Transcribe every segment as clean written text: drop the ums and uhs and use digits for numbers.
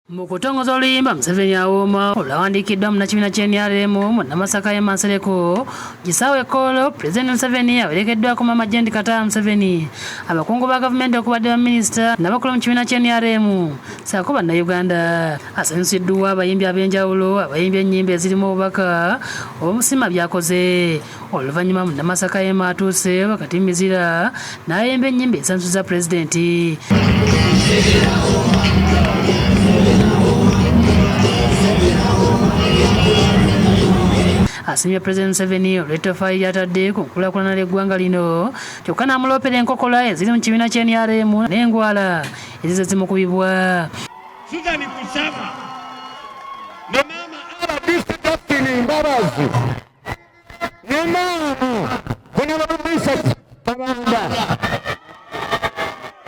Mu kutongoza oluyimba Museveni awooma olwawandiikiddwa munnakibiina ky'NRM mu Namasaka y'e Mansereko Gisaawe Kolo, Pulezidenti Museveni awerekeddwako Maama Jendi Kataya Museveni, abakungu ba gavumenti okubadde baminisita n'abakulu mu kibiina ky'NRM ssaako bannayuganda. Asanyusiddwa abayimbi ab'enjawulo abayimbye ennyimba ezirimu obubaka obumusima byakoze. Oluvannyuma mu Namasaka y'e Matuuse wakati Mizira n'ayimba ennyimba esansuza Pulezidenti. Asiimye Pulezidenti Museveni olw'ettoffaali ly'atadde ku nkulaakulana ly'eggwanga lino, kyokka n'amuloopera enkokola eziri mu kibiina ky'NRM n'engwala ezize zimukubibwa. Susan Kusaba ne Maama RDC Justin Mbabazi ne Maama Honorable Tabanda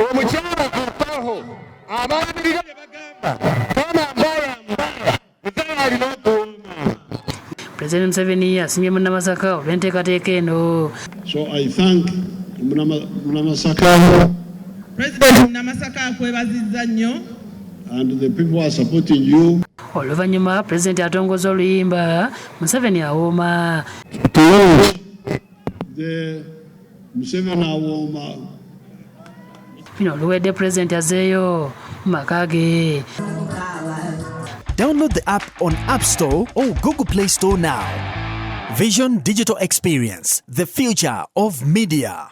omukyala ataho abalabirira ne bagamba Maama Mbayamba Museveni alina okuwuuma. Pulezidenti Museveni asiimye Munnamasaka olw'enteekateeka eno. So I thank Munnamasaka. President Munnamasaka akwebazizza nnyo. And the people are supporting you. Oluvannyuma Pulezidenti atongoza oluyimba Museveni awooma. The Museveni awooma. Bino oluwedde Pulezidenti azeeyo mu maka ge. Download the app on App Store or Google Play Store now. Vision Digital Experience, the future of media.